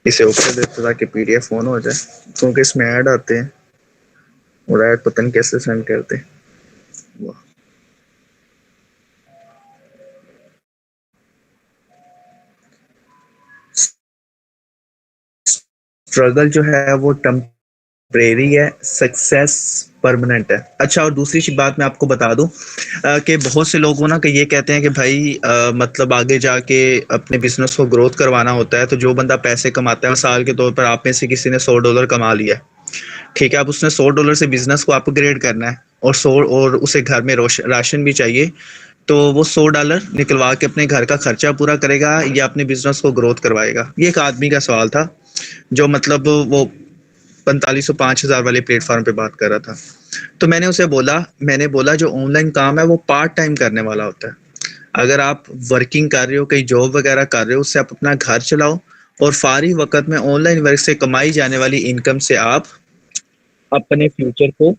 इसे ओके देते ताकि पीडीएफ ऑन हो जाए, क्योंकि इसमें ऐड आते हैं और ऐड पता नहीं कैसे सेंड करते हैं। स्ट्रगल जो है वो टेम्परेरी है, सक्सेस परमानेंट है। अच्छा, और दूसरी बात मैं आपको बता दूं कि बहुत से लोग हो ना कि ये कहते हैं कि भाई मतलब आगे जाके अपने बिजनेस को ग्रोथ करवाना होता है, तो जो बंदा पैसे कमाता है, मिसाल के तौर पर आप में से किसी ने $100 कमा लिया, ठीक है, अब उसने $100 से बिजनेस को अपग्रेड करना है और 100 और उसे घर में राशन भी चाहिए, तो वो $100 निकलवा के अपने घर का खर्चा पूरा करेगा या अपने बिजनेस को ग्रोथ करवाएगा? ये एक आदमी का सवाल था जो मतलब वो 4500 5000 वाले प्लेटफॉर्म पे बात कर रहा था। तो मैंने बोला जो ऑनलाइन काम है वो पार्ट टाइम करने वाला होता है। अगर आप वर्किंग कर रहे हो, कहीं जॉब वगैरह कर रहे हो, उससे आप अपना घर चलाओ और फारिग वक्त में ऑनलाइन वर्क से कमाई जाने वाली इनकम से आप अपने फ्यूचर को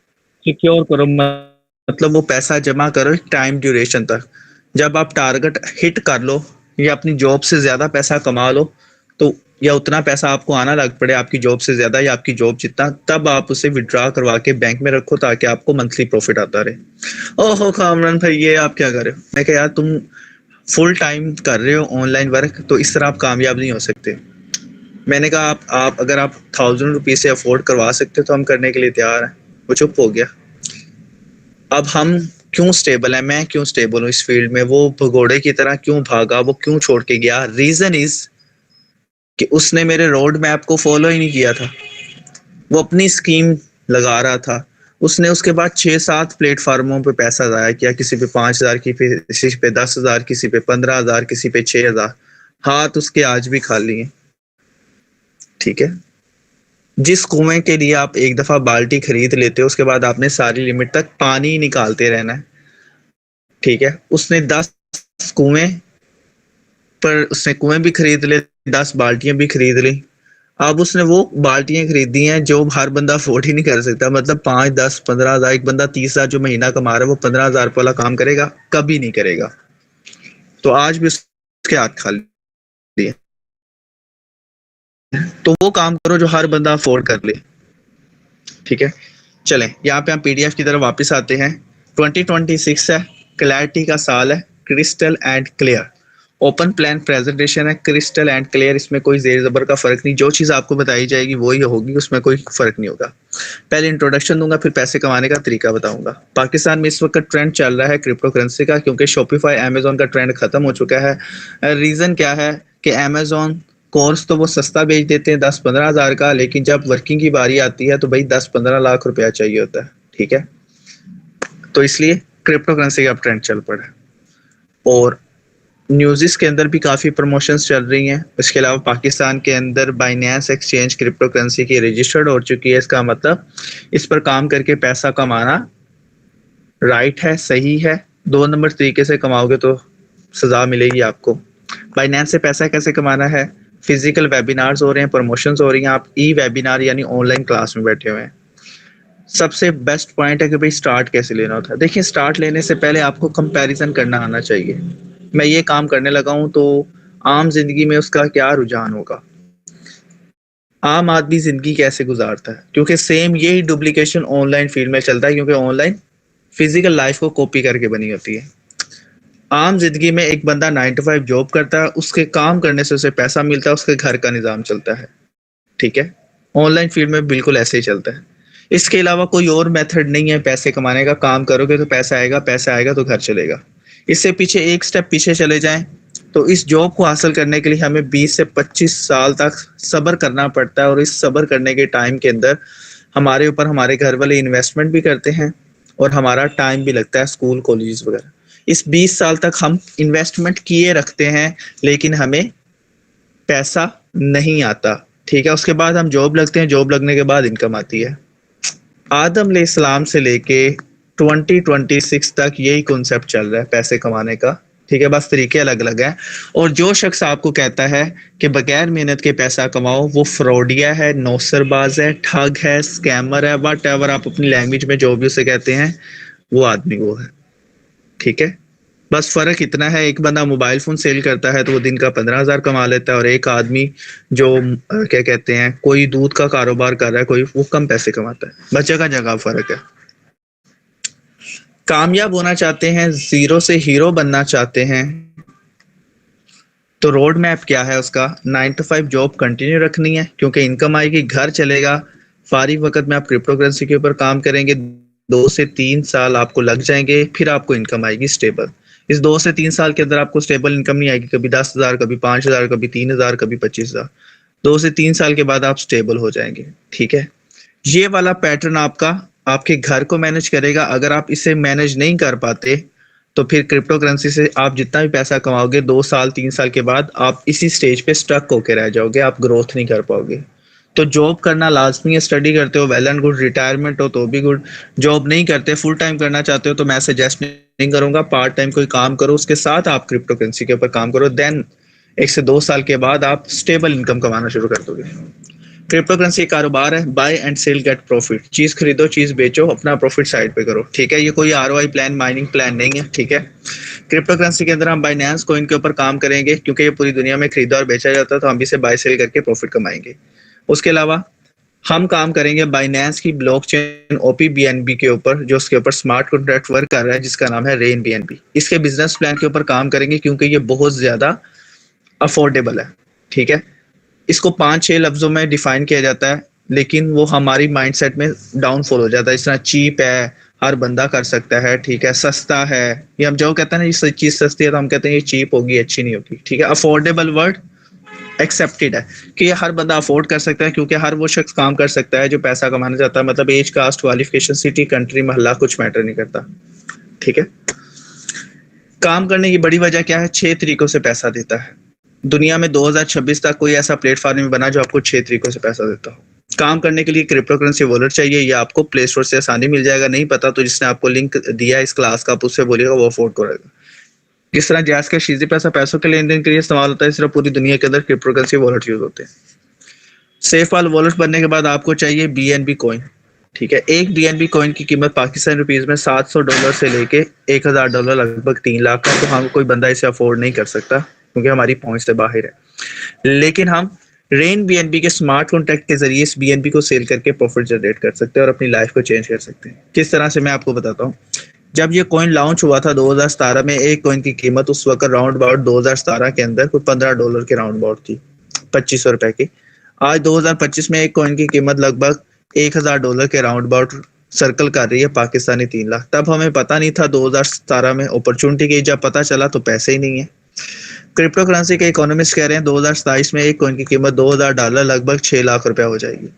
सिक्योर करो, मतलब वो पैसा जमा करो टाइम ड्यूरेशन तक। जब आप टारगेट हिट कर लो या अपनी जॉब से ज्यादा पैसा कमा लो, तो या उतना पैसा आपको आना लग पड़े आपकी जॉब से ज्यादा या आपकी जॉब जितना, तब आप उसे विड्रॉ करवा के बैंक में रखो ताकि आपको मंथली प्रॉफिट आता रहे। ओहो कामरान भाई, ये आप क्या कर रहे हो? मैं कहा यार तुम फुल टाइम कर रहे हो ऑनलाइन वर्क, तो इस तरह आप कामयाब नहीं हो सकते। मैंने कहा आप अगर आप ₹1000 से अफोर्ड करवा सकते तो हम करने के लिए तैयार हैं। वो चुप हो गया। अब हम क्यों स्टेबल है, मैं क्यों स्टेबल हूँ इस फील्ड में, वो भगोड़े की तरह क्यों भागा, वो क्यों छोड़ के गया? रीजन इज कि उसने मेरे रोड मैप को फॉलो ही नहीं किया था, वो अपनी स्कीम लगा रहा था। उसने उसके बाद 6-7 प्लेटफार्मों पे पैसा जाया किया, किसी पे 5000, किसी पे 10,000, किसी पे 15,000, किसी पे 6,000। हाथ उसके आज भी खाली हैं, ठीक है। जिस कुएं के लिए आप एक दफा बाल्टी खरीद लेते हो, उसके बाद आपने सारी लिमिट तक पानी ही निकालते रहना है, ठीक है। उसने 10 कुएं पर उसने कुएं भी खरीद ले, 10 बाल्टियां भी खरीद ली। अब उसने वो बाल्टियां खरीदी हैं जो हर बंदा अफोर्ड ही नहीं कर सकता। मतलब 5, 10, 15,000, एक बंदा 30,000 जो महीना कमा रहा है वो 15,000 वाला काम करेगा? कभी नहीं करेगा। तो आज भी उसके हाथ खाली है। तो वो काम करो जो हर बंदा अफोर्ड कर ले, ठीक है। चलें, यहाँ पे हम पीडीएफ की तरफ वापस आते हैं। 2026 है, क्लैरिटी का साल है, crystal and clear. Open plan presentation है, क्रिस्टल एंड क्लियर, इसमें कोई जेर जबर का फर्क नहीं, जो चीज़ आपको बताई जाएगी वही होगी, उसमें कोई फर्क नहीं होगा। पहले इंट्रोडक्शन दूंगा, फिर पैसे कमाने का तरीका बताऊंगा। पाकिस्तान में इस वक्त ट्रेंड चल रहा है क्रिप्टो करेंसी का, क्योंकि शॉपिफाई अमेजोन का ट्रेंड खत्म हो चुका है। रीज़न क्या है कि अमेजोन कोर्स तो वो सस्ता बेच देते हैं 10-15 हज़ार का, लेकिन जब वर्किंग की बारी आती है तो भाई 10-15 लाख रुपया चाहिए होता है, ठीक है। तो इसलिए क्रिप्टो करेंसी का ट्रेंड चल पड़ा है और न्यूज़ के अंदर भी काफ़ी प्रमोशंस चल रही हैं। इसके अलावा पाकिस्तान के अंदर बाइनेंस एक्सचेंज क्रिप्टो करेंसी की रजिस्टर्ड हो चुकी है। इसका मतलब इस पर काम करके पैसा कमाना राइट है, सही है। 2 नंबर तरीके से कमाओगे तो सजा मिलेगी आपको। बाइनेंस से पैसा कैसे कमाना है? फिजिकल वेबिनार्स हो रहे हैं, प्रमोशंस हो रही हैं, आप ई वेबिनार यानी ऑनलाइन क्लास में बैठे हुए हैं। सबसे बेस्ट पॉइंट है कि भाई स्टार्ट कैसे लेना होता है। देखिए, स्टार्ट लेने से पहले आपको कंपैरिजन करना आना चाहिए। मैं ये काम करने लगा हूं तो आम जिंदगी में उसका क्या रुझान होगा, आम आदमी जिंदगी कैसे गुजारता है, क्योंकि सेम यही डुप्लीकेशन ऑनलाइन फील्ड में चलता है, क्योंकि ऑनलाइन फिजिकल लाइफ को कॉपी करके बनी होती है। आम जिंदगी में एक बंदा 9 to 5 जॉब करता है, उसके काम करने से उसे पैसा मिलता है, उसके घर का निजाम चलता है, ठीक है। ऑनलाइन फील्ड में बिल्कुल ऐसे ही चलता है। इसके अलावा कोई और मेथड नहीं है पैसे कमाने का। काम करोगे तो पैसा आएगा, पैसा आएगा तो घर चलेगा। इससे पीछे एक स्टेप पीछे चले जाएं तो इस जॉब को हासिल करने के लिए हमें 20 से 25 साल तक सब्र करना पड़ता है, और इस सब्र करने के टाइम के अंदर हमारे ऊपर हमारे घर वाले इन्वेस्टमेंट भी करते हैं और हमारा टाइम भी लगता है, स्कूल कॉलेज वगैरह। इस 20 साल तक हम इन्वेस्टमेंट किए रखते हैं लेकिन हमें पैसा नहीं आता, ठीक है। उसके बाद हम जॉब लगते हैं, जॉब लगने के बाद इनकम आती है। आदम अलैहिस्सलाम से लेके 2026 तक यही कॉन्सेप्ट चल रहा है पैसे कमाने का, ठीक है। बस तरीके अलग अलग हैं। और जो शख्स आपको कहता है कि बगैर मेहनत के पैसा कमाओ, वो फ्रॉडिया है, नौसरबाज है, ठग है, स्कैमर है, वट एवर आप अपनी लैंग्वेज में जो भी उसे कहते हैं, वो आदमी वो है, ठीक है। बस फर्क इतना है, एक बंदा मोबाइल फोन सेल करता है तो वो दिन का 15,000 कमा लेता है, और एक आदमी जो क्या कहते हैं कोई दूध का कारोबार कर रहा है कोई, वो कम पैसे कमाता है। बस जगह जगह फर्क है। कामयाब होना चाहते हैं, जीरो से हीरो बनना चाहते हैं, तो रोड मैप क्या है उसका? 9 to 5 जॉब कंटिन्यू रखनी है क्योंकि इनकम आएगी, घर चलेगा। फारिग वक्त में आप क्रिप्टो करेंसी के ऊपर काम करेंगे, 2 से 3 साल आपको लग जाएंगे, फिर आपको इनकम आएगी स्टेबल। इस 2 से 3 साल के अंदर आपको स्टेबल इनकम नहीं आएगी, कभी 10,000, कभी 5,000, कभी 3,000, कभी 25,000। 2 से 3 साल के बाद आप स्टेबल हो जाएंगे। ठीक है, ये वाला पैटर्न आपका आपके घर को मैनेज करेगा। अगर आप इसे मैनेज नहीं कर पाते तो फिर क्रिप्टो करेंसी से आप जितना भी पैसा कमाओगे 2 साल 3 साल के बाद आप इसी स्टेज पे स्टक होके रह जाओगे, आप ग्रोथ नहीं कर पाओगे। तो जॉब करना लाजमी है, स्टडी करते हो वेल एंड गुड, रिटायरमेंट हो तो भी गुड, जॉब नहीं करते फुल टाइम करना चाहते हो तो मैं सजेस्ट नहीं करूंगा, पार्ट टाइम कोई काम करो, उसके साथ आप क्रिप्टो करेंसी के ऊपर काम करो, देन 1 से 2 साल के बाद आप स्टेबल इनकम कमाना शुरू कर दोगे। क्रिप्टो करेंसी एक कारोबार है, buy and sale get profit, चीज खरीदो चीज बेचो, अपना प्रॉफिट साइड पे करो। ठीक है, ये कोई आरओआई प्लान, माइनिंग प्लान नहीं है। ठीक है, क्रिप्टो करेंसी के अंदर हम बाइनेंस कॉइन के ऊपर काम करेंगे क्योंकि ये पूरी दुनिया में खरीदा और बेचा जाता है, तो हम इसे बाय सेल करके प्रॉफिट कमाएंगे। उसके अलावा हम काम करेंगे बाइनेंस की ब्लॉकचेन OP-BNB के ऊपर, जो उसके ऊपर स्मार्ट कॉन्ट्रैक्ट वर्क कर रहा है जिसका नाम है रेन BNB। इसके बिजनेस प्लान के ऊपर काम करेंगे क्योंकि ये बहुत ज्यादा अफोर्डेबल है। ठीक है, इसको 5-6 लफ्जों में डिफाइन किया जाता है, लेकिन वो हमारी माइंडसेट में डाउनफॉल हो जाता है। इस तरह चीप है, हर बंदा कर सकता है। ठीक है, सस्ता है, ये हम जो कहते हैं ना ये चीज सस्ती है तो हम कहते हैं ये चीप होगी, अच्छी नहीं होगी। ठीक है, अफोर्डेबल वर्ड एक्सेप्टेड है कि ये हर बंदा अफोर्ड कर सकता है क्योंकि हर वो शख्स काम कर सकता है जो पैसा कमाना चाहता है। मतलब age, caste, qualification, city, country, मोहल्ला कुछ मैटर नहीं करता। ठीक है, काम करने की बड़ी वजह क्या है? 6 तरीकों से पैसा देता है। दुनिया में 2026 तक कोई ऐसा प्लेटफॉर्म नहीं बना जो आपको 6 तरीकों से पैसा देता हो। काम करने के लिए क्रिप्टो करेंसी वॉलेट चाहिए, ये आपको प्ले स्टोर से आसानी मिल जाएगा। नहीं पता तो जिसने आपको लिंक दिया है इस क्लास का, आप उससे बोलिएगा, वो अफोर्ड करेगा। जिस तरह जैस का शीजी पैसा पैसों के लेन देन के लिए इस्तेमाल होता है, इस तरह पूरी दुनिया के अंदर क्रिप्टो करेंसी वॉलेट यूज होते हैं। सेफ वाल वॉलेट बनने के बाद आपको चाहिए BNB कॉइन। ठीक है, एक BNB कॉइन की कीमत पाकिस्तानी रुपीज में $700 से लेके $1,000 लगभग 3 लाख का, तो हम कोई बंदा इसे अफोर्ड नहीं कर सकता क्योंकि हमारी पहुंच से बाहर है। लेकिन हम रेन BNB के स्मार्ट कॉन्ट्रैक्ट के जरिए इस BNB को सेल करके प्रॉफिट जनरेट कर सकते हैं और अपनी लाइफ को चेंज कर सकते हैं। किस तरह से मैं आपको बताता हूँ। जब ये कॉइन लॉन्च हुआ था 2017 में, एक कॉइन की कीमत उस वक्त राउंड अबाउट 2017 के अंदर कोई $15 के राउंड अबाउट थी, 2500 रुपए की। आज 2025 में एक कॉइन की कीमत लगभग $1,000 के राउंड अबाउट सर्कल कर रही है, पाकिस्तानी 3 लाख। तब हमें पता नहीं था 2017 में अपॉर्चुनिटी की, जब पता चला तो पैसे ही नहीं है। क्रिप्टो करेंसी के इकोनॉमिस्ट कह रहे हैं 2027 में एक कॉइन की कीमत $2,000 लगभग 6 लाख रुपया हो जाएगी।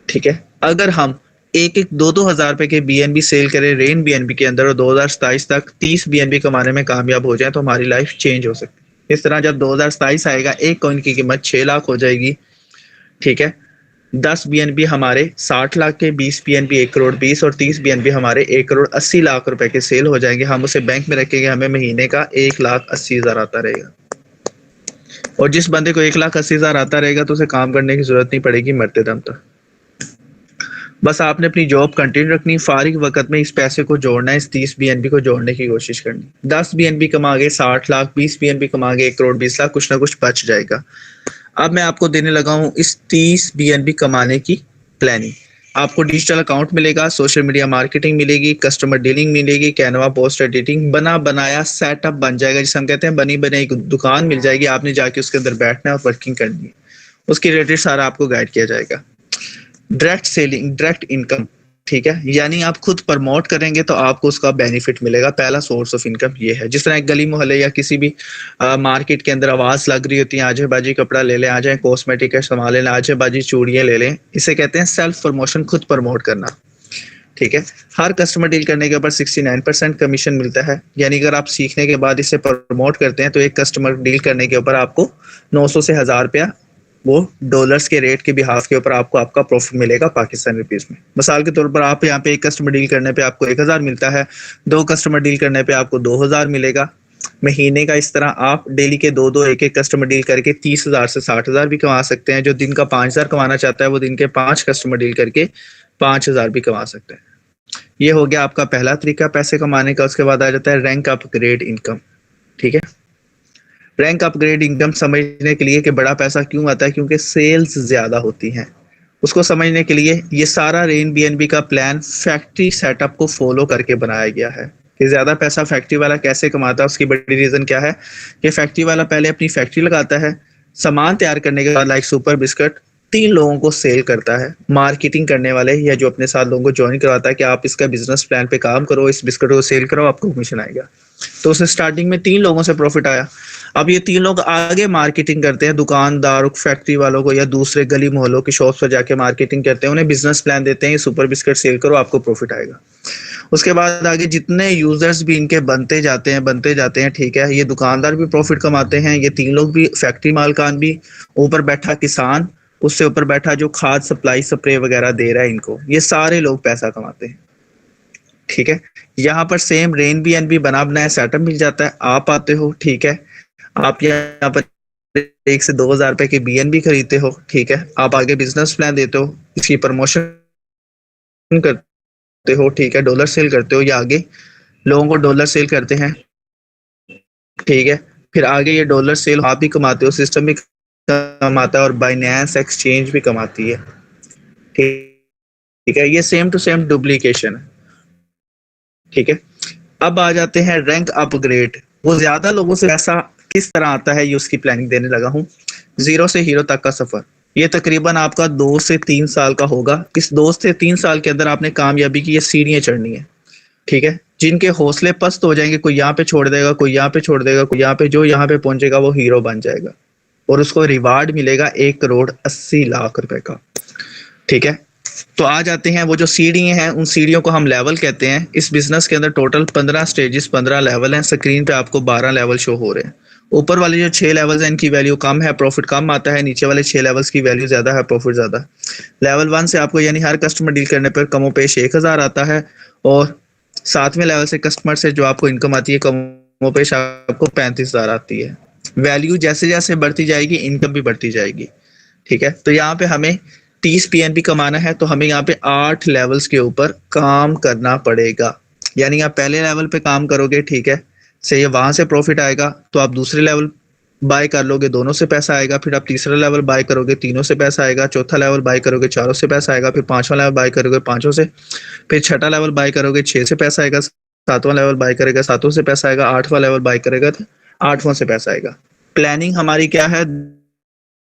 ठीक है, अगर हम एक 2-2 हजार रुपए के BNB सेल करें रेन BNB के अंदर और 2027 तक 30 BNB कमाने में कामयाब हो जाए तो हमारी लाइफ चेंज हो सकती है। इस तरह जब 2027 आएगा, एक कॉइन की कीमत 6 लाख हो जाएगी। ठीक है, 10 BNB हमारे 60 लाख के, 20 BNB 1,20,00,000 और 30 BNB हमारे 1,80,00,000 रुपए के सेल हो जाएंगे। हम उसे बैंक में रखेंगे, हमें महीने का 1,80,000 आता रहेगा। और जिस बंदे को 1,80,000 आता रहेगा तो उसे काम करने की जरूरत नहीं पड़ेगी मरते दम तक। बस आपने अपनी जॉब कंटिन्यू रखनी, फारिग वक्त में इस पैसे को जोड़ना है, इस 30 BNB को जोड़ने की कोशिश करनी। 10 BNB कमा गए 60 लाख, 20 BNB कमा गए 1,20,00,000, कुछ ना कुछ बच जाएगा। अब मैं आपको देने लगा हूं इस 30 BNB कमाने की प्लानिंग। आपको डिजिटल अकाउंट मिलेगा, सोशल मीडिया मार्केटिंग मिलेगी, कस्टमर डीलिंग मिलेगी, कैनवा पोस्ट एडिटिंग, बना बनाया सेटअप बन जाएगा, जिसे हम कहते हैं बनी बनाई एक दुकान मिल जाएगी। आपने जाके उसके अंदर बैठना है और वर्किंग करनी है, उसकी रिलेटेड सारा आपको गाइड किया जाएगा। Direct selling, direct income. ठीक है, यानी आप खुद प्रमोट करेंगे तो आपको उसका बेनिफिट मिलेगा। पहला सोर्स ऑफ इनकम ये है। जिस तरह एक गली मोहल्ले या किसी भी मार्केट के अंदर आवाज लग रही होती है, आजे बाजी कपड़ा ले लें, आ जाए कॉस्मेटिक का सामान ले लें, आजे बाजी चूड़ियां ले लें, इसे कहते हैं सेल्फ प्रमोशन, खुद प्रमोट करना। ठीक है, हर कस्टमर डील करने के ऊपर 69% कमीशन मिलता है। यानी अगर आप सीखने के बाद इसे प्रमोट करते हैं तो एक कस्टमर डील करने के ऊपर आपको 900 से 1,000 रुपया वो डॉलर्स के रेट के बिहाफ के ऊपर आपको आपका प्रॉफिट मिलेगा पाकिस्तानी रुपीस में। मिसाल के तौर पर आप यहाँ पे एक कस्टमर डील करने पे आपको 1,000 मिलता है, 2 कस्टमर डील करने पे आपको 2,000 मिलेगा महीने का। इस तरह आप डेली के 2-2 एक कस्टमर डील करके 30,000 से 60,000 भी कमा सकते हैं। जो दिन का 5,000 कमाना चाहता है वो दिन के 5 कस्टमर डील करके 5,000 भी कमा सकते हैं। ये हो गया आपका पहला तरीका पैसे कमाने का। उसके बाद आ जाता है रैंक अपग्रेड इनकम। ठीक है, रैंक अपग्रेड इनकम समझने के लिए कि बड़ा पैसा क्यों आता है, क्योंकि सेल्स ज्यादा होती हैं। उसको समझने के लिए ये सारा रेन बीएनबी का प्लान फैक्ट्री सेटअप को फॉलो करके बनाया गया है कि ज्यादा पैसा फैक्ट्री वाला कैसे कमाता है। उसकी बड़ी रीजन क्या है कि फैक्ट्री वाला पहले अपनी फैक्ट्री लगाता है, सामान तैयार करने के बाद लाइक सुपर बिस्किट 3 लोगों को सेल करता है, मार्केटिंग करने वाले या जो अपने साथ लोगों को ज्वाइन करवाता है कि आप इसका बिजनेस प्लान पे काम करो, इस बिस्किट को सेल करो, आपको कमीशन आएगा। तो उसे स्टार्टिंग में 3 लोगों से प्रॉफिट आया। अब ये 3 लोग आगे मार्केटिंग करते हैं, दुकानदार फैक्ट्री वालों को या दूसरे गली मोहल्लों की शॉप पर जाके मार्केटिंग करते हैं, उन्हें बिजनेस प्लान देते हैं, ये सुपर बिस्किट सेल करो, आपको प्रॉफिट आएगा। उसके बाद आगे जितने यूजर्स भी इनके बनते जाते हैं, ठीक है, ये दुकानदार भी प्रॉफिट कमाते हैं, ये 3 लोग भी, फैक्ट्री मालकान भी, ऊपर बैठा किसान, उससे ऊपर बैठा जो खाद सप्लाई स्प्रे वगैरह दे रहा है इनको, ये सारे लोग पैसा कमाते हैं। ठीक है, यहाँ पर सेम रेन बीएनबी बना बनाया सेटअप मिल जाता है। आप आते हो, ठीक है, आप यहाँ पर 1 से 2 हज़ार रुपए की बीएनबी खरीदते हो, ठीक है, आप आगे बिजनेस प्लान देते हो, इसकी प्रमोशन करते हो, ठीक है, डॉलर सेल करते हो या आगे लोगों को डॉलर सेल करते हैं। ठीक है, फिर आगे ये डॉलर सेल आप भी कमाते हो, सिस्टम भी कमाता है और बाइनेंस एक्सचेंज भी कमाती है। ठीक है, ये सेम टू सेम डुप्लीकेशन है। ठीक है, अब आ जाते हैं रैंक अपग्रेड। वो ज्यादा लोगों से पैसा किस तरह आता है, ये उसकी प्लानिंग देने लगा हूँ। 0 से हीरो तक का सफर, ये तकरीबन आपका 2 से 3 साल का होगा। इस 2 से 3 साल के अंदर आपने कामयाबी की ये सीढ़ियां चढ़नी है। ठीक है, जिनके हौसले पस्त हो जाएंगे, कोई यहाँ पे छोड़ देगा, कोई यहाँ पे छोड़ देगा, कोई यहाँ पे, जो यहाँ पे पहुंचेगा वो हीरो बन जाएगा और उसको रिवार्ड मिलेगा 1,80,00,000 रुपए का। ठीक है, तो आ जाते हैं वो जो सीढ़ियां हैं, उन सीढ़ियों को हम लेवल कहते हैं। इस बिजनेस के अंदर टोटल 15 स्टेजेस, 15 लेवल हैं। स्क्रीन पे आपको 12 लेवल शो हो रहे हैं। ऊपर वाले जो 6 लेवल्स हैं इनकी वैल्यू कम है, प्रॉफिट कम आता है। नीचे वाले 6 लेवल्स की वैल्यू ज्यादा है, प्रॉफिट ज्यादा। लेवल 1 से आपको यानी हर कस्टमर डील करने पर कमोपेश 1,000 आता है और 7वें लेवल से कस्टमर से जो आपको इनकम आती है कमोपेश आपको 35,000 आती है। वैल्यू जैसे जैसे बढ़ती जाएगी इनकम भी बढ़ती जाएगी। ठीक है, तो यहाँ पे हमें 30 पीएनबी कमाना है तो हमें यहाँ पे 8 लेवल्स के ऊपर काम करना पड़ेगा। यानी आप पहले लेवल पे काम करोगे, ठीक है, से ये वहां से प्रॉफिट आएगा तो आप दूसरे लेवल बाय कर लोगे, दोनों से पैसा आएगा। फिर आप तीसरा लेवल बाय करोगे, तीनों से पैसा आएगा। चौथा लेवल बाय करोगे, 4 से पैसा आएगा। फिर 5वां लेवल बाय करोगे, 5 से। फिर 6वां लेवल बाय करोगे, 6 से पैसा आएगा। 7वां लेवल बाय करेगा, 7 से पैसा आएगा। 8वां लेवल बाय करेगा तो 8 से पैसा आएगा। प्लानिंग हमारी क्या है,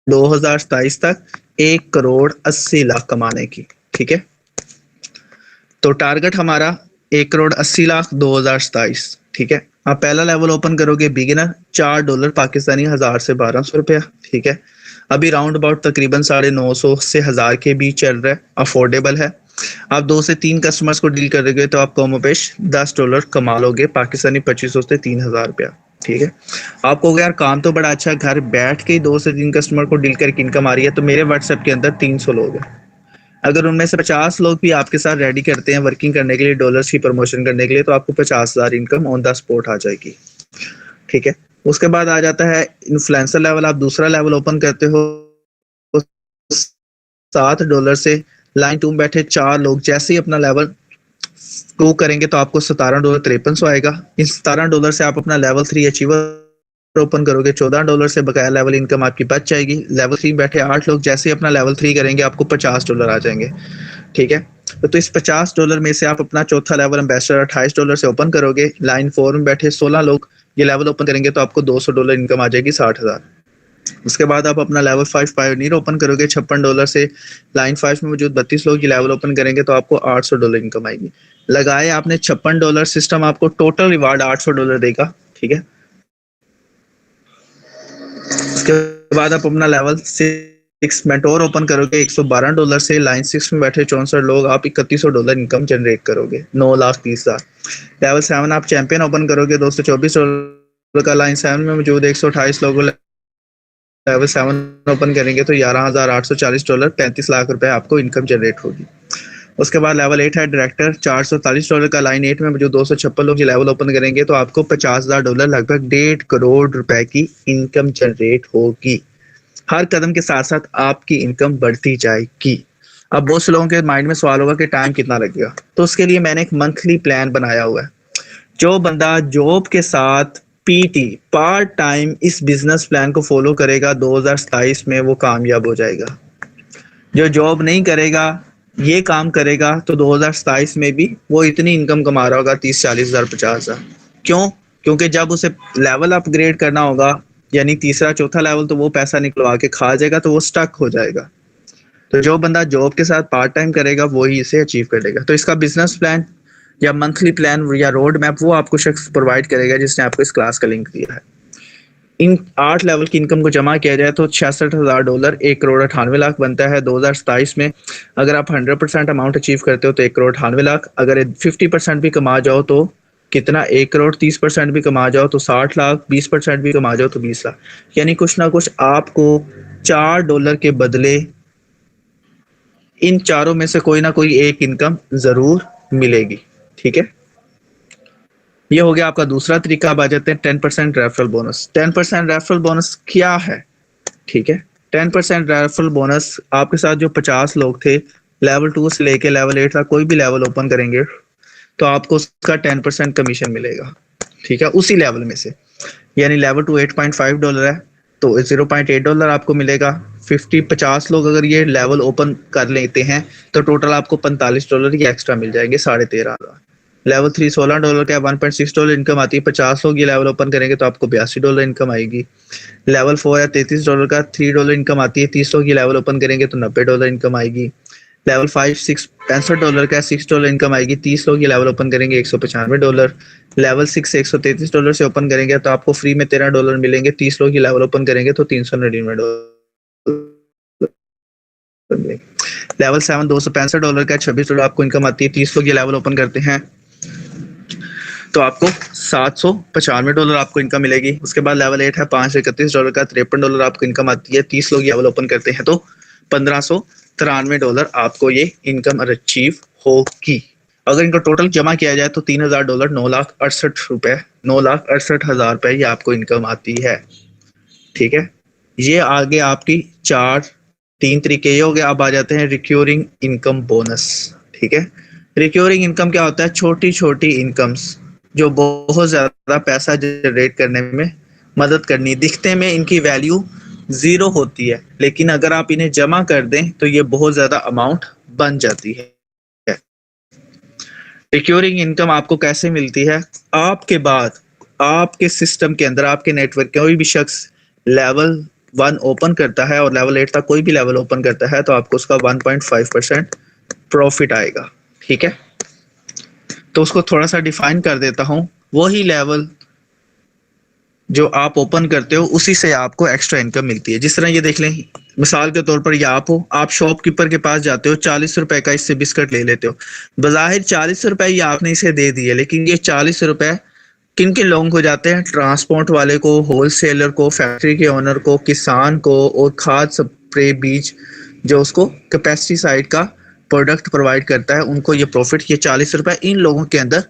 2027 तक 1,80,00,000 कमाने की। ठीक है, तो टारगेट हमारा 1,80,00,000 2027। ठीक है, आप पहला लेवल ओपन करोगे बिगिनर, $4 पाकिस्तानी, 1000 से 1200 रुपया। ठीक है, अभी राउंड अबाउट तकरीबन 950 से 1000 के बीच चल रहा है, अफोर्डेबल है। आप 2 से 3 कस्टमर्स को डील करोगे तो आप कमोपेश $10 कमा लोगे, पाकिस्तानी 2500 से 3,000 रुपया। ठीक है, आपको यार काम तो बड़ा अच्छा, घर बैठ के 2 से 3 कस्टमर को डील करके इनकम आ रही है। तो मेरे व्हाट्सएप के अंदर 300 लोग हैं, अगर उनमें से 50 लोग भी आपके साथ रेडी करते हैं वर्किंग करने के लिए, डॉलर्स की प्रमोशन करने के लिए, तो आपको 50,000 इनकम ऑन द स्पॉट आ जाएगी। ठीक है, उसके बाद आ जाता है इन्फ्लुएंसर लेवल। आप दूसरा लेवल ओपन करते हो, $7 से लाइन 2 में बैठे 4 लोग जैसे ही अपना लेवल 2 करेंगे तो आपको $17 5300 आएगा। इन $17 से आप अपना लेवल 3 अचीवर ओपन करोगे, $14 से बकाया लेवल इनकम आपकी बच जाएगी। लेवल 3 बैठे 8 लोग जैसे ही अपना लेवल 3 करेंगे आपको $50 आ जाएंगे। ठीक है, तो इस $50 में से आप अपना चौथा लेवल एम्बेसडर $28 से ओपन करोगे। लाइन 4 में बैठे 16 लोग ये लेवल ओपन करेंगे तो आपको $200 इनकम आ जाएगी, 60,000। उसके बाद आप अपना लेवल 5 पायोनियर ओपन करोगे, $56 से। लाइन 5 में मौजूद 32 लोग ये लेवल ओपन करेंगे तो आपको $800 इनकम आएगी। लगाए आपने $56, सिस्टम आपको टोटल रिवार्ड $800 देगा। ठीक है, उसके बाद आप अपना लेवल 6 मेंटोर ओपन करोगे, $112 से। लाइन 6 में बैठे 64 लोग, आप $3100 इनकम जनरेट करोगे, 9,30,000। लेवल 7 आप चैंपियन ओपन करोगे, $224 का। लाइन 7 में मौजूद 128 लोगों लेवल 7 ओपन करेंगे तो $11,840, 35 लाख रुपए आपको इनकम जनरेट होगी। उसके बाद लेवल 8 है डायरेक्टर, $443 का। लाइन 8 में जो 256 लोग लेवल ओपन करेंगे तो आपको $50,000, लगभग 1.5 करोड़ रुपए की इनकम जनरेट होगी। हर कदम के साथ साथ आपकी इनकम बढ़ती जाएगी। अब बहुत से लोगों के माइंड में सवाल होगा कि टाइम कितना लगेगा, तो उसके लिए मैंने एक मंथली प्लान बनाया हुआ है। जो बंदा जॉब के साथ पीटी पार्ट टाइम इस बिजनेस प्लान को फॉलो करेगा 2027 में वो कामयाब हो जाएगा। जो जॉब नहीं करेगा, ये काम करेगा, तो 2027 में भी वो इतनी इनकम कमा रहा होगा 30-40 हज़ार 50 हज़ार। क्यों? क्योंकि जब उसे लेवल अपग्रेड करना होगा, यानी तीसरा चौथा लेवल, तो वो पैसा निकलवा के खा जाएगा, तो वो स्टक हो जाएगा। तो जो बंदा जॉब के साथ पार्ट टाइम करेगा वो ही इसे अचीव करेगा। तो इसका बिजनेस प्लान या मंथली प्लान या रोड मैप वो आपको शख्स प्रोवाइड करेगा जिसने आपको इस क्लास का लिंक दिया है। इन 8 लेवल की इनकम को जमा किया जाए तो $66,000 1,98,00,000 बनता है 2027 में। अगर आप 100% अमाउंट अचीव करते हो तो 1,98,00,000। अगर 50% भी कमा जाओ तो कितना, 1,30% भी कमा जाओ तो 60 लाख, 20% भी कमा जाओ तो 20 लाख। यानी कुछ ना कुछ आपको $4 के बदले इन चारों में से कोई ना कोई एक इनकम जरूर मिलेगी। ठीक है, ये हो गया आपका दूसरा तरीका। अब आ जाते हैं 10% रेफरल बोनस। 10% रेफरल बोनस क्या है? ठीक है, 10% रेफरल बोनस आपके साथ जो 50 लोग थे लेवल 2 से लेके लेवल 8 तक कोई भी लेवल ओपन करेंगे तो आपको उसका 10% कमीशन मिलेगा। ठीक है, उसी लेवल में से, यानी लेवल 2 $8.5 है तो $0.8 आपको मिलेगा। 50 लोग अगर ये लेवल ओपन कर लेते हैं तो टोटल आपको $45 की एक्स्ट्रा मिल जाएंगे, $13,500। लेवल 3 $16 का $1.6 इनकम आती है। 50 लोग ये लेवल ओपन करेंगे तो आपको $82 इनकम आएगी। लेवल 4 है $33 का $3 इनकम आती है। 30 लोग ये लेवल ओपन करेंगे तो $90 इनकम आएगी। लेवल 5 $65 का $6 इनकम आएगी। 30 लोग ये लेवल ओपन करेंगे $195। लेवल 6 $133 से ओपन करेंगे तो आपको फ्री में $13 मिलेंगे। 30 लोग ये लेवल ओपन करेंगे तो $399 मिलेंगे। लेवल 7 $265 का $26 आपको इनकम आती है। 30 लोग ये लेवल ओपन करते हैं तो आपको $795 आपको इनकम मिलेगी। उसके बाद लेवल 8 है $531 का $53 आपको इनकम आती है। 30 लोग ये लेवल ओपन करते हैं तो $1,593 आपको ये इनकम अचीव होगी। अगर इनका टोटल जमा किया जाए तो $3,000 $9,68,000 ये आपको इनकम आती है। ठीक है, ये आगे आपकी तीन तरीके ये हो गए। अब आ जाते हैं रिक्योरिंग इनकम बोनस। ठीक है, रिक्योरिंग इनकम क्या होता है? छोटी छोटी इनकम्स जो बहुत ज्यादा पैसा जनरेट करने में मदद करनी। दिखते में इनकी वैल्यू 0 होती है, लेकिन अगर आप इन्हें जमा कर दें तो ये बहुत ज्यादा अमाउंट बन जाती है। रिक्योरिंग इनकम आपको कैसे मिलती है? आपके बाद आपके सिस्टम के अंदर, आपके नेटवर्क कोई भी शख्स लेवल 1 ओपन करता है और लेवल 8 तक कोई भी लेवल ओपन करता है तो आपको उसका 1.5% प्रॉफिट आएगा। ठीक है, तो उसको थोड़ा सा डिफाइन कर देता हूं। वही लेवल जो आप ओपन करते हो उसी से आपको एक्स्ट्रा इनकम मिलती है। जिस तरह ये देख लें, मिसाल के तौर पर ये आप हो, आप शॉपकीपर के पास जाते हो, ₹40 का इससे बिस्किट ले लेते हो। बज़ाहिर ₹40 ये आपने इसे दे दिए, लेकिन ये ₹40 किन किन लोगों को जाते हैं? ट्रांसपोर्ट वाले को, होलसेलर को, फैक्ट्री के ओनर को, किसान को, और खाद स्प्रे बीज जो उसको कैपेस्टिसाइड का प्रोडक्ट प्रोवाइड करता है, उनको ये प्रॉफिट, ये ₹40 इन लोगों के अंदर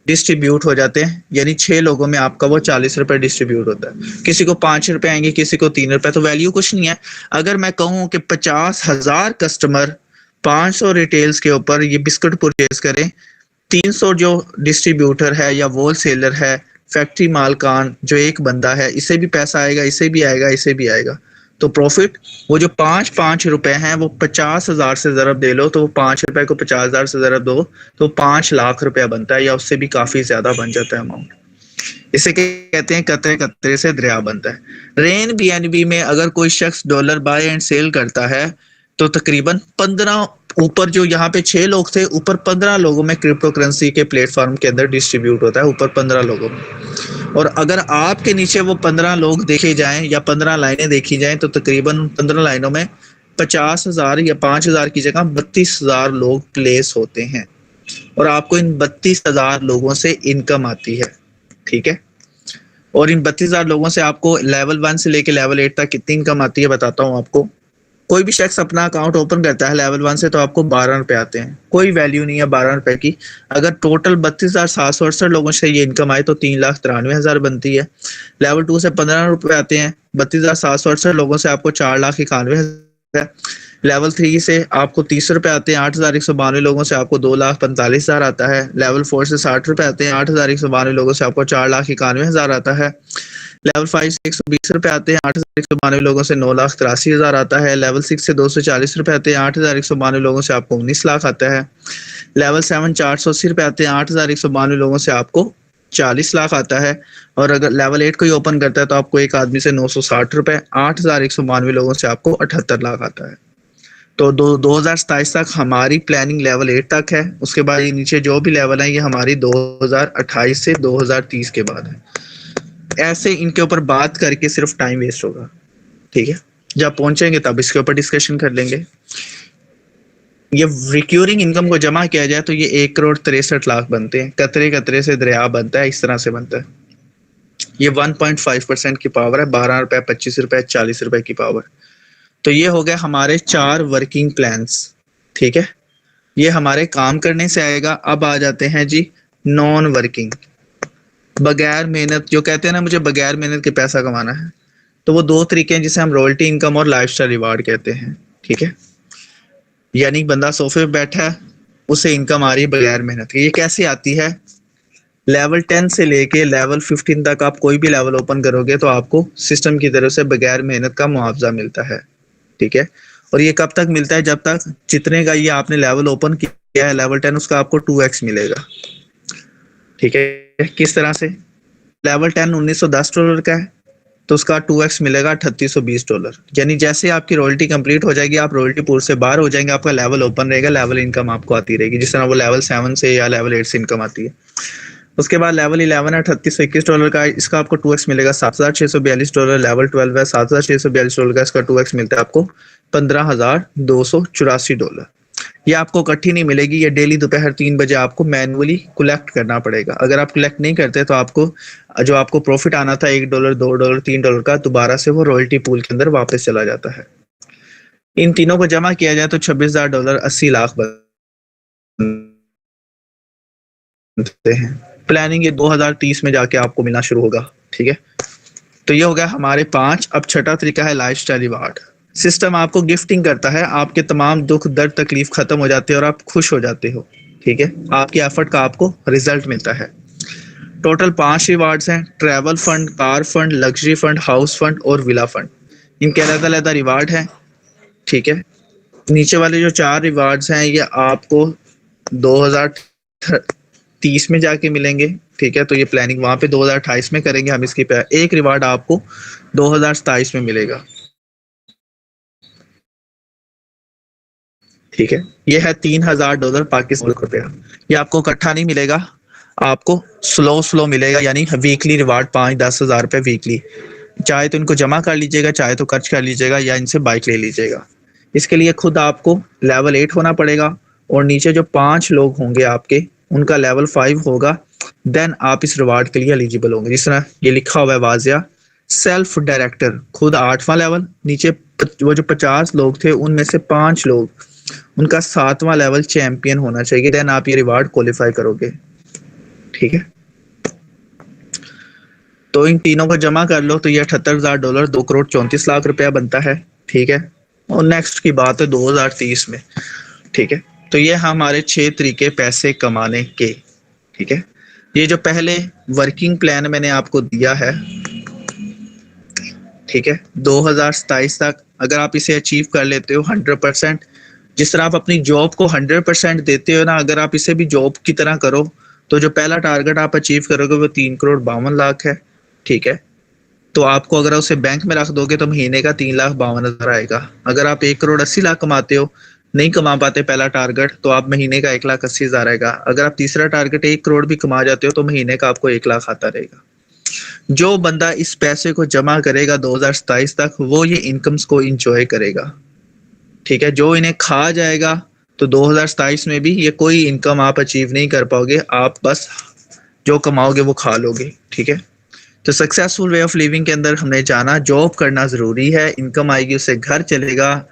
डिस्ट्रीब्यूट हो जाते हैं। यानी 6 लोगों में आपका वो ₹40 डिस्ट्रीब्यूट होता है। किसी को ₹5 आएंगे, किसी को ₹3, तो वैल्यू कुछ नहीं है। अगर मैं कहूँ कि 50,000 कस्टमर 500 रिटेल्स के ऊपर ये बिस्किट परचेज करें, 300 जो डिस्ट्रीब्यूटर है या होलसेलर है, फैक्ट्री मालकान जो एक बंदा है, इसे भी पैसा आएगा, इसे भी आएगा, इसे भी आएगा। तो प्रॉफिट वो जो ₹5 हैं वो 50,000 से ज़रब दे लो तो वो ₹5 को 50,000 से ज़रब दो तो ₹5,00,000 बनता है, या उससे भी काफ़ी ज़्यादा बन जाता है अमाउंट। इसे कहते हैं कतरे कतरे से दरिया बनता है। रेन BNB में अगर कोई शख्स डॉलर बाय एंड सेल करता है तो तकरीबन 15 ऊपर, जो यहाँ पे 6 लोग थे, ऊपर 15 लोगों में क्रिप्टो करेंसी के प्लेटफॉर्म के अंदर डिस्ट्रीब्यूट होता है, ऊपर 15 लोगों में। और अगर आपके नीचे वो 15 लोग देखे जाएं या 15 लाइनें देखी जाएं तो तकरीबन 15 लाइनों में 50,000 या 5,000 की जगह 32,000 लोग प्लेस होते हैं, और आपको इन 32,000 लोगों से इनकम आती है। ठीक है, और इन 32,000 लोगों से आपको लेवल 1 से लेके लेवल 8 तक कितनी इनकम आती है बताता हूँ आपको। कोई भी शख्स अपना अकाउंट ओपन करता है लेवल 1 से तो आपको ₹12 आते हैं। कोई वैल्यू नहीं है ₹12 की। अगर टोटल 32,768 लोगों से ये इनकम आए तो 3,93,000 बनती है। लेवल 2 से ₹15 आते हैं। 32,768 लोगों से आपको ₹4,91,000 है। लेवल 3 से आपको 30 रुपए आते हैं, 8,192 लोगों से आपको 2,45,000 आता है। लेवल 4 से 60 रुपए आते हैं, 8,192 लोगों से आपको 4,91,000 आता है। लेवल 5 से 120 रुपए आते हैं, 8,192 लोगों से 9,83,000 आता है। लेवल 6 से 240 रुपए आते हैं, 8,192 लोगों से आपको 19 लाख आता है। लेवल 7 480 रुपए आते हैं, 8,192 लोगों से आपको 40 लाख आता है। और अगर लेवल 8 कोई ओपन करता है तो आपको एक आदमी से 960 रुपए, 8,192 लोगों से आपको 78 लाख आता है। तो 2027 तक हमारी प्लानिंग लेवल 8 तक है। उसके बाद ये नीचे जो भी लेवल है ये हमारी 2028 से 2030 के बाद है। ऐसे इनके ऊपर बात करके सिर्फ टाइम वेस्ट होगा, ठीक है। जब पहुंचेंगे तब इसके ऊपर डिस्कशन कर लेंगे। ये रिक्यूरिंग इनकम को जमा किया जाए तो ये 1,63,00,000 बनते हैं। कतरे कतरे से दरिया बनता है, इस तरह से बनता है। ये 1.5% की पावर है, 12 रुपए, 25 रुपए, 40 रुपए की पावर। तो ये हो गए हमारे 4 वर्किंग प्लान्स, ठीक है। ये हमारे काम करने से आएगा। अब आ जाते हैं जी नॉन वर्किंग, बगैर मेहनत। जो कहते हैं ना मुझे बगैर मेहनत के पैसा कमाना है, तो वो 2 तरीके हैं जिसे हम रॉयल्टी इनकम और लाइफस्टाइल रिवार्ड कहते हैं, ठीक है। यानी बंदा सोफे पे बैठा है, उसे इनकम आ रही है बगैर मेहनत की। ये कैसे आती है? लेवल 10 से लेके लेवल 15 तक आप कोई भी लेवल ओपन करोगे तो आपको सिस्टम की तरफ से बगैर मेहनत का मुआवजा मिलता है, ठीक है। और ये कब तक मिलता है? जब तक जितने का ये आपने लेवल ओपन किया है लेवल 10, उसका आपको 2x मिलेगा, ठीक है। किस तरह से? लेवल 10 $1,910 का है तो उसका 2x मिलेगा $3,820। यानी जैसे आपकी रॉयल्टी कंप्लीट हो जाएगी, आप रॉयल्टी पूल से बाहर हो जाएंगे, आपका लेवल ओपन रहेगा, लेवल इनकम आपको आती रहेगी, जिस तरह वो लेवल 7 से या लेवल 8 से इनकम आती है। उसके बाद लेवल 11 है $3,821 का, इसका आपको 2x मिलेगा $7,642। लेवल 12 है $7,642 का, इसका 2x मिलता है आपको $15,284। ये आपको इकट्ठी नहीं मिलेगी, ये डेली दोपहर 3 बजे आपको मैनुअली कलेक्ट करना पड़ेगा। अगर आप कलेक्ट नहीं करते तो आपको जो आपको प्रॉफिट आना था $1, $2, $3 का, दोबारा से वो रॉयल्टी पूल के अंदर वापस चला जाता है। इन तीनों को जमा किया जाए तो $26,000 80 लाख बनते हैं। प्लानिंग ये 2030 में जाके आपको मिलना शुरू होगा, ठीक है। तो ये हो गया हमारे 5। अब छठा तरीका है लाइफस्टाइल रिवार्ड। सिस्टम आपको गिफ्टिंग करता है, आपके तमाम दुख दर्द तकलीफ खत्म हो जाते हैं और आप खुश हो जाते हो, ठीक है। आपके एफर्ट का आपको रिजल्ट मिलता है। टोटल 5 रिवार्ड्स हैं: travel fund, car fund, luxury fund, house fund और विला फंड। इनके अलग-अलग रिवार्ड हैं, ठीक है। नीचे वाले जो 4 रिवार्ड्स हैं ये आपको 2030 में जाके मिलेंगे, ठीक है। तो ये प्लानिंग वहां पे 2028 में करेंगे हम इसकी। एक रिवार्ड आपको 2027 में मिलेगा, ठीक है। ये है $3,000 पाकिस्तानी रुपया। ये आपको इकट्ठा नहीं मिलेगा, आपको स्लो मिलेगा, यानी वीकली रिवार्ड 5-10 हज़ार रुपये वीकली। चाहे तो इनको जमा कर लीजिएगा, चाहे तो खर्च कर लीजिएगा, या इनसे बाइक ले लीजिएगा। इसके लिए खुद आपको लेवल 8 होना पड़ेगा और नीचे जो 5 लोग होंगे आपके, उनका लेवल 5 होगा, देन आप इस रिवार्ड के लिए एलिजिबल होंगे। जिस तरह ये लिखा हुआ है वाजिया, सेल्फ डायरेक्टर खुद 8वां लेवल, नीचे वो जो 50 लोग थे उनमें से 5 लोग, उनका 7वां लेवल चैंपियन होना चाहिए, देन आप ये रिवार्ड क्वालिफाई करोगे, ठीक है। तो इन तीनों को जमा कर लो तो ये $78,000 $2,34,00,000 बनता है, ठीक है। और नेक्स्ट की बात है 2030 में, ठीक है। तो ये हमारे 6 तरीके पैसे कमाने के, ठीक है। ये जो पहले वर्किंग प्लान मैंने आपको दिया है, ठीक है, 2027 तक अगर आप इसे अचीव कर लेते हो 100%, जिस तरह आप अपनी जॉब को 100% देते हो ना, अगर आप इसे भी जॉब की तरह करो तो जो पहला टारगेट आप अचीव करोगे वो 3,52,00,000 है, ठीक है। तो आपको अगर उसे बैंक में रख दोगे तो महीने का 3,52,000 आएगा। अगर आप 1,80,00,000 कमाते हो, नहीं कमा पाते पहला टारगेट, तो आप महीने का 1,80,000 आएगा। अगर आप तीसरा टारगेट 1 करोड़ भी कमा जाते हो तो महीने का आपको 1 लाख आता रहेगा। जो बंदा इस पैसे को जमा करेगा 2027 तक, वो ये इनकम्स को इंजॉय करेगा, ठीक है। जो इन्हें खा जाएगा तो 2027 में भी ये कोई इनकम आप अचीव नहीं कर पाओगे, आप बस जो कमाओगे वो खा लोगे, ठीक है। तो सक्सेसफुल वे ऑफ लिविंग के अंदर हमने जाना, जॉब करना जरूरी है, इनकम आएगी उससे घर चलेगा।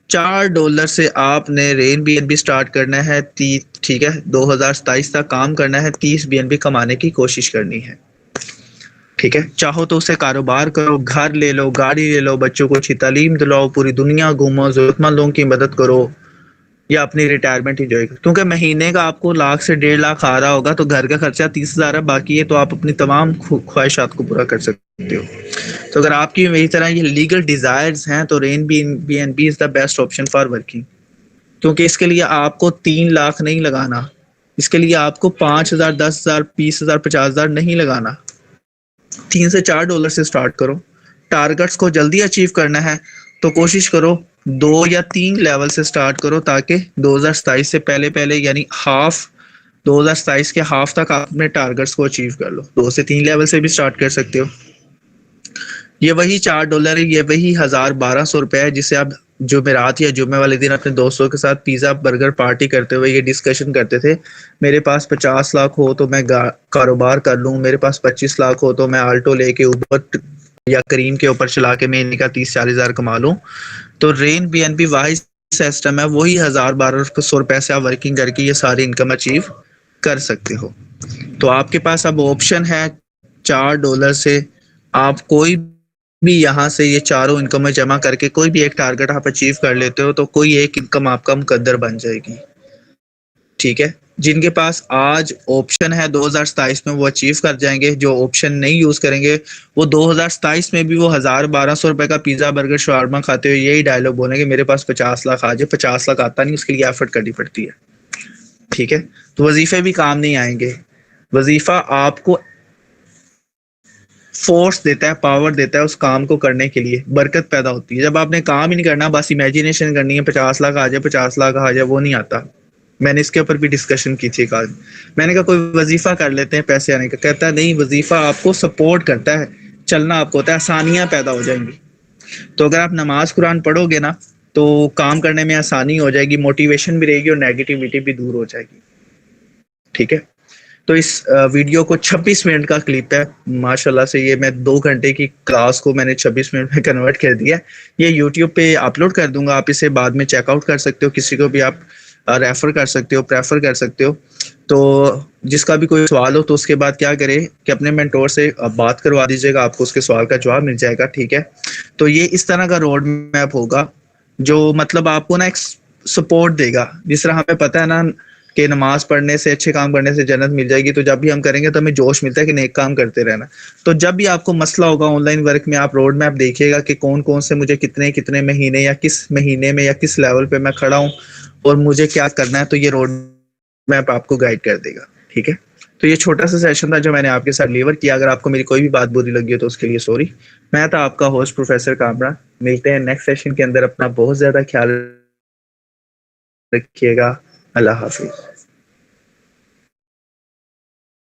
$4 से आपने रेन BNB स्टार्ट करना है, ठीक है। 2027 तक काम करना है, 30 BNB कमाने की कोशिश करनी है। ठीक है, चाहो तो उससे कारोबार करो, घर ले लो, गाड़ी ले लो, बच्चों को अच्छी तालीम दिलाओ, पूरी दुनिया घूमो, जरूरतमंद लोगों की मदद करो, या अपनी रिटायरमेंट इंजॉय करो। क्योंकि महीने का आपको लाख से 1.5 लाख आ रहा होगा, तो घर का खर्चा 30,000 है, बाकी है तो आप अपनी तमाम ख्वाहिशात को पूरा कर सकते हो। तो अगर आपकी मेरी तरह ये लीगल डिजायर्स हैं तो Airbnb is the best option for working. क्योंकि इसके लिए आपको 3 लाख नहीं लगाना, इसके लिए आपको 5,000, 10,000, 20,000, 50,000 नहीं लगाना। $3 से $4 से स्टार्ट करो। टारगेट्स को जल्दी अचीव करना है तो कोशिश करो 2 या 3 लेवल से स्टार्ट करो, ताकि 2027 से पहले पहले यानी हाफ 2027 के हाफ तक आप अपने टारगेट्स को अचीव कर लो। 2 से 3 लेवल से भी स्टार्ट कर सकते हो। ये वही $4 है, ये वही 1,000-1,200 रुपए है जिसे आप जुमेरात या जुम्मे वाले दिन अपने दोस्तों के साथ पिज्जा बर्गर पार्टी करते हुए ये डिस्कशन करते थे, मेरे पास 50 लाख हो तो मैं कारोबार कर लूं, मेरे पास 25 लाख हो तो मैं आल्टो लेके ऊबर या करीम के ऊपर चला के महीने का 30-40 हज़ार कमा लूं। तो रेन बी एन बी वाही सिस्टम है, वही 1,000-1,200 रुपए से आप वर्किंग करके ये सारी इनकम अचीव कर सकते हो। तो आपके पास अब ऑप्शन है $4 से आप कोई भी यहाँ से ये चारों इनकम जमा करके कोई भी एक टारगेट आप अचीव कर लेते हो, तो कोई एक इनकम आपका मुकद्दर बन जाएगी। ठीक है, जिनके पास आज ऑप्शन है 2027 में वो अचीव कर जाएंगे, जो ऑप्शन नहीं यूज करेंगे वो 2027 में भी वो 1,000-1,200 रुपए का पिज्जा बर्गर शवारमा खाते हुए यही डायलॉग बोलेंगे, मेरे पास 50 लाख आ जाए। 50 लाख आता नहीं, उसके लिए एफर्ट करनी पड़ती है। ठीक है, तो वजीफे भी काम नहीं आएंगे। वजीफा आपको फोर्स देता है, पावर देता है उस काम को करने के लिए, बरकत पैदा होती है। जब आपने काम ही नहीं करना, बस इमेजिनेशन करनी है 50 लाख आ जाए, 50 लाख आ जाए, वो नहीं आता। मैंने इसके ऊपर भी डिस्कशन की थी आज। मैंने कहा कोई वजीफा कर लेते हैं पैसे आने का, कहता है नहीं, वजीफा आपको सपोर्ट करता है, चलना आपको होता है, आसानियां पैदा हो जाएंगी। तो अगर आप नमाज कुरान पढ़ोगे ना तो काम करने में आसानी हो जाएगी, मोटिवेशन भी रहेगी और नेगेटिविटी भी दूर हो जाएगी। ठीक है, तो इस वीडियो को 26 मिनट का क्लिप है, माशाल्लाह से ये मैं 2 घंटे की क्लास को मैंने 26 मिनट में कन्वर्ट कर दिया। ये यूट्यूब पे अपलोड कर दूंगा, आप इसे बाद में चेकआउट कर सकते हो, किसी को भी आप रेफर कर सकते हो, प्रेफर कर सकते हो। तो जिसका भी कोई सवाल हो तो उसके बाद क्या करें कि अपने मेंटोर से बात करवा दीजिएगा, आपको उसके सवाल का जवाब मिल जाएगा। ठीक है, तो ये इस तरह का रोड मैप होगा जो मतलब आपको ना एक सपोर्ट देगा। जिस तरह हमें पता है ना कि नमाज पढ़ने से, अच्छे काम करने से जन्नत मिल जाएगी, तो जब भी हम करेंगे तो हमें जोश मिलता है कि नेक काम करते रहना। तो जब भी आपको मसला होगा ऑनलाइन वर्क में, आप रोड मैप देखिएगा कि कौन कौन से मुझे कितने कितने महीने या किस महीने में या किस लेवल पे मैं खड़ा हूँ और मुझे क्या करना है, तो ये रोड मैप आपको गाइड कर देगा। ठीक है, तो ये छोटा सा सेशन था जो मैंने आपके साथ डिलीवर किया। अगर आपको मेरी कोई भी बात बुरी लगी हो तो उसके लिए सॉरी। मैं था आपका होस्ट प्रोफेसर कामरान। मिलते हैं नेक्स्ट सेशन के अंदर। अपना बहुत ज्यादा ख्याल रखिएगा। अल्लाह हाफिज।